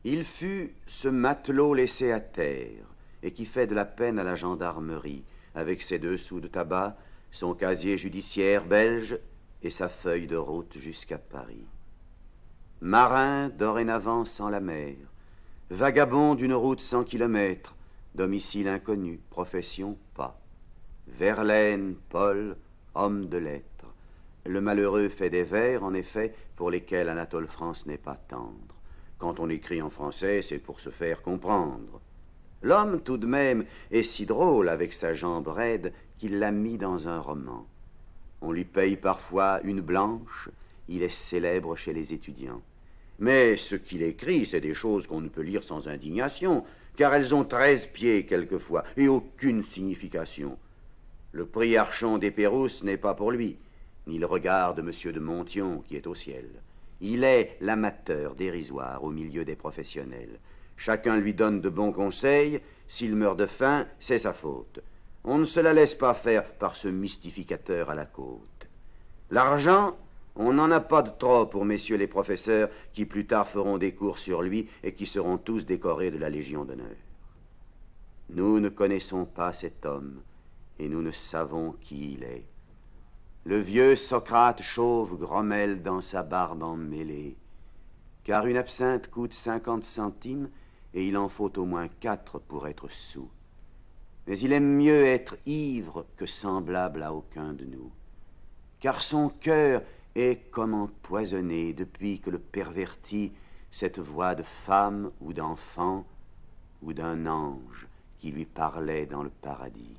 Il fut ce matelot laissé à terre et qui fait de la peine à la gendarmerie avec ses 2 sous de tabac, son casier judiciaire belge et sa feuille de route jusqu'à Paris. Marin dorénavant sans la mer, vagabond d'une route 100 kilomètres, domicile inconnu, profession pas. Verlaine, Paul, homme de lettres. Le malheureux fait des vers, en effet, pour lesquels Anatole France n'est pas tendre. Quand on écrit en français, c'est pour se faire comprendre. L'homme, tout de même, est si drôle avec sa jambe raide qu'il l'a mis dans un roman. On lui paye parfois une blanche, il est célèbre chez les étudiants. Mais ce qu'il écrit, c'est des choses qu'on ne peut lire sans indignation, car elles ont 13 pieds quelquefois, et aucune signification. Le prix Archon des Pérousses n'est pas pour lui, ni le regard de M. de Monthyon qui est au ciel. Il est l'amateur dérisoire au milieu des professionnels. Chacun lui donne de bons conseils, s'il meurt de faim, c'est sa faute. On ne se la laisse pas faire par ce mystificateur à la côte. L'argent, on n'en a pas de trop pour messieurs les professeurs qui plus tard feront des cours sur lui et qui seront tous décorés de la Légion d'honneur. Nous ne connaissons pas cet homme et nous ne savons qui il est. Le vieux Socrate chauve grommelle dans sa barbe emmêlée, car une absinthe coûte 50 centimes et il en faut au moins 4 pour être soûl. Mais il aime mieux être ivre que semblable à aucun de nous, car son cœur est comme empoisonné depuis que le pervertit cette voix de femme ou d'enfant ou d'un ange qui lui parlait dans le paradis.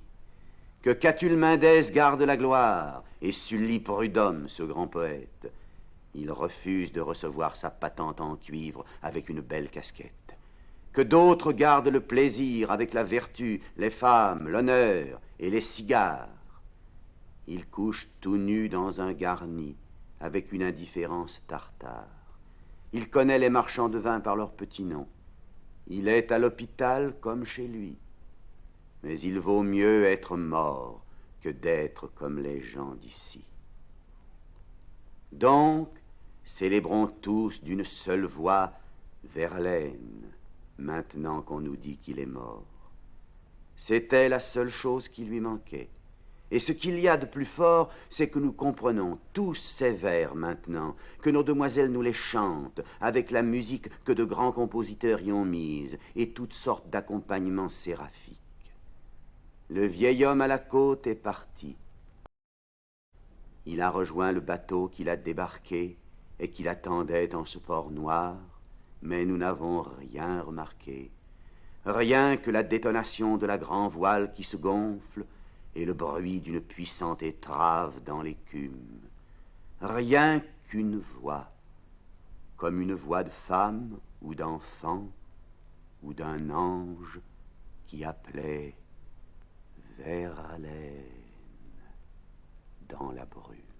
Que Catulle Mendès garde la gloire et Sully Prudhomme, ce grand poète. Il refuse de recevoir sa patente en cuivre avec une belle casquette. Que d'autres gardent le plaisir avec la vertu, les femmes, l'honneur et les cigares. Il couche tout nu dans un garni avec une indifférence tartare. Il connaît les marchands de vin par leur petit nom. Il est à l'hôpital comme chez lui. Mais il vaut mieux être mort que d'être comme les gens d'ici. Donc, célébrons tous d'une seule voix Verlaine, maintenant qu'on nous dit qu'il est mort. C'était la seule chose qui lui manquait. Et ce qu'il y a de plus fort, c'est que nous comprenons tous ces vers maintenant, que nos demoiselles nous les chantent, avec la musique que de grands compositeurs y ont mise, et toutes sortes d'accompagnements séraphiques. Le vieil homme à la côte est parti. Il a rejoint le bateau qui l'a débarqué et qui l'attendait en ce port noir, mais nous n'avons rien remarqué. Rien que la détonation de la grand voile qui se gonfle et le bruit d'une puissante étrave dans l'écume. Rien qu'une voix, comme une voix de femme ou d'enfant ou d'un ange qui appelait Verlaine dans la brume.